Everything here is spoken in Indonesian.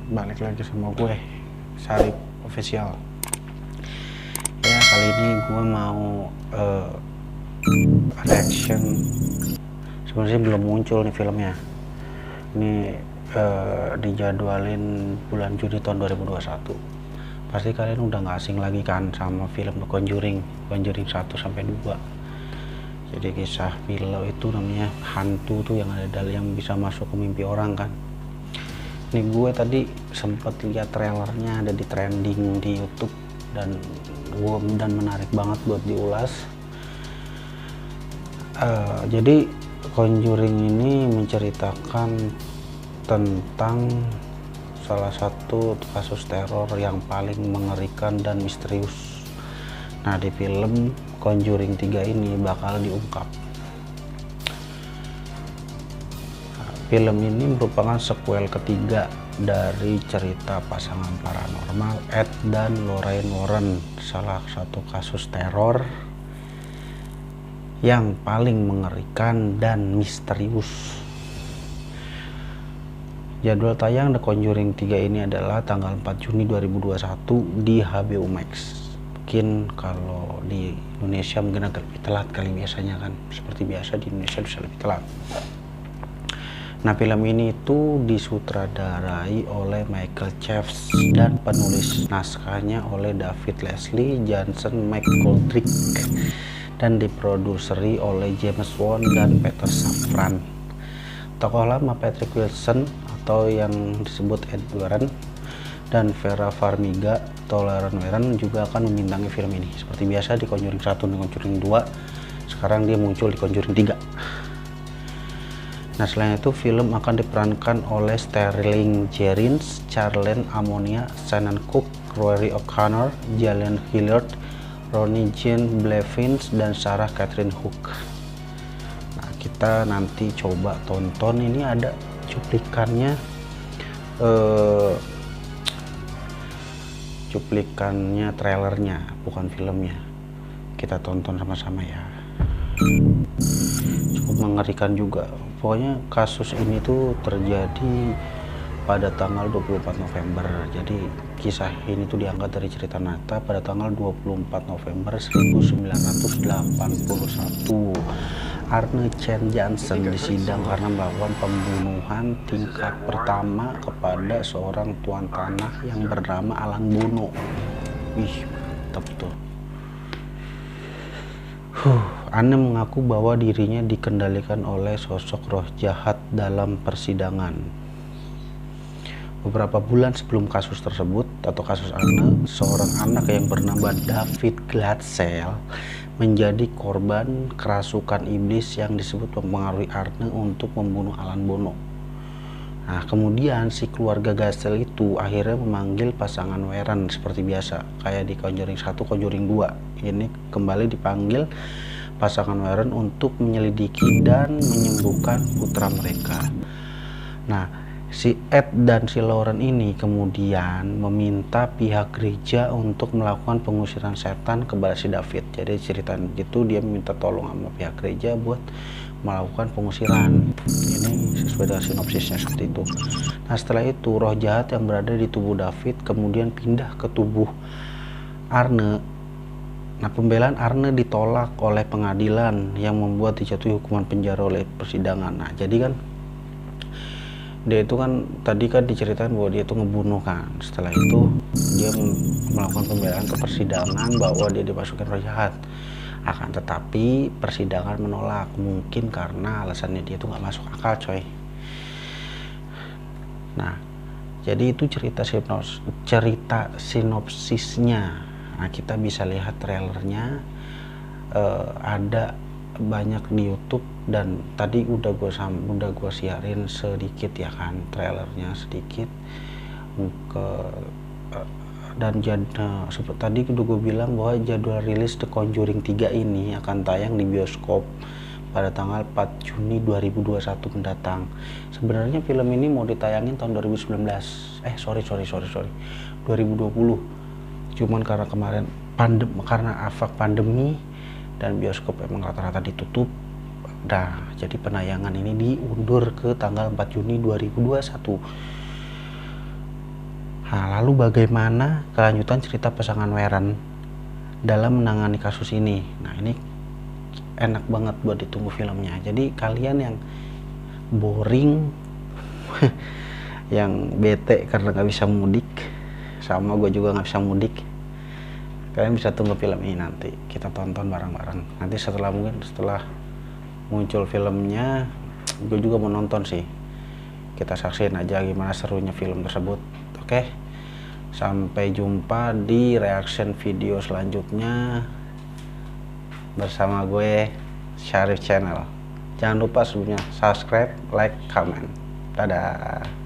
balik lagi sama gue Sarip Official. Ya, kali ini gue mau reaction. Sebenarnya belum muncul nih filmnya. Ini dijadwalin bulan Juni tahun 2021. Pasti kalian udah gak asing lagi kan sama film The Conjuring 1 sampai 2. Jadi kisah film itu namanya hantu tuh yang ada dalam yang bisa masuk ke mimpi orang kan. Nih gue tadi sempat lihat trailernya ada di trending di YouTube dan menarik banget buat diulas. Jadi Conjuring ini menceritakan tentang salah satu kasus teror yang paling mengerikan dan misterius. Nah, di film Conjuring 3 ini bakal diungkap. Film ini merupakan sequel ketiga dari cerita pasangan paranormal Ed dan Lorraine Warren, salah satu kasus teror yang paling mengerikan dan misterius. Jadwal tayang The Conjuring 3 ini adalah tanggal 4 Juni 2021 di HBO Max. Mungkin kalau di Indonesia mungkin agak lebih telat kali biasanya kan. Seperti biasa di Indonesia bisa lebih telat. Nah, film ini itu disutradarai oleh Michael Chaves dan penulis naskahnya oleh David Leslie Johnson McGoldrick dan diproduseri oleh James Wan dan Peter Safran. Tokoh lama Patrick Wilson atau yang disebut Ed Warren dan Vera Farmiga atau Lorraine Warren juga akan membintangi film ini. Seperti biasa di Conjuring 1 dan Conjuring 2, sekarang dia muncul di Conjuring 3. Nah, selain itu film akan diperankan oleh Sterling Jerins, Charlene Ammonia, Shannon Cook, Rory O'Connor, Jalen Hillard, Ronnie Jean Blevins, dan Sarah Catherine Hook. Nah, kita nanti coba tonton. Ini ada cuplikannya, trailernya, bukan filmnya. Kita tonton sama-sama ya. Cukup mengerikan juga. Pokoknya kasus ini tuh terjadi pada tanggal 24 November. Jadi kisah ini tuh diangkat dari cerita nyata pada tanggal 24 November 1981. Arne Chen Jansen disidang karena melakukan pembunuhan tingkat pertama kepada seorang tuan tanah yang bernama Alan Bono. Wih, mantap tuh. Anne mengaku bahwa dirinya dikendalikan oleh sosok roh jahat dalam persidangan. Beberapa bulan sebelum kasus tersebut atau kasus Anne, seorang anak yang bernama David Glatzel menjadi korban kerasukan iblis yang disebut mempengaruhi Arne untuk membunuh Alan Bono. Nah, kemudian si keluarga Glatzel itu akhirnya memanggil pasangan Warren seperti biasa, kayak di Conjuring 1, Conjuring 2. Ini kembali dipanggil pasangan Warren untuk menyelidiki dan menyembuhkan putra mereka. Nah, si Ed dan si Lauren ini kemudian meminta pihak gereja untuk melakukan pengusiran setan kepada si David. Jadi ceritanya gitu, dia meminta tolong sama pihak gereja buat melakukan pengusiran. Ini sesuai dengan sinopsisnya seperti itu. Nah, setelah itu roh jahat yang berada di tubuh David kemudian pindah ke tubuh Arne. Nah, pembelaan Arne ditolak oleh pengadilan yang membuat dijatuhi hukuman penjara oleh persidangan. Nah, jadi kan dia itu kan tadi kan diceritain bahwa dia itu ngebunuh kan. Setelah itu dia melakukan pembelaan ke persidangan bahwa dia dimasukkan roh jahat. Akan tetapi persidangan menolak, mungkin karena alasannya dia itu nggak masuk akal, coy. Nah, jadi itu cerita sinopsisnya. Nah, kita bisa lihat trailernya, ada banyak di YouTube dan tadi udah gue siarin sedikit ya kan, trailernya sedikit dan seperti tadi udah gue bilang bahwa jadwal rilis The Conjuring 3 ini akan tayang di bioskop pada tanggal 4 Juni 2021 mendatang. Sebenarnya film ini mau ditayangin tahun 2019. 2020. Cuman karena kemarin karena efek pandemi dan bioskop emang rata-rata ditutup. Nah, jadi penayangan ini diundur ke tanggal 4 Juni 2021. Nah, lalu bagaimana kelanjutan cerita pasangan Weran dalam menangani kasus ini? Nah, ini enak banget buat ditunggu filmnya. Jadi kalian yang boring, yang bete karena nggak bisa mudik, sama gue juga nggak bisa mudik, kalian bisa tunggu film ini nanti kita tonton bareng-bareng. Nanti setelah muncul filmnya, gue juga mau nonton sih. Kita saksiin aja gimana serunya film tersebut. Oke, sampai jumpa di reaction video selanjutnya bersama gue, Syarif Channel. Jangan lupa sebelumnya subscribe, like, comment. Dadah.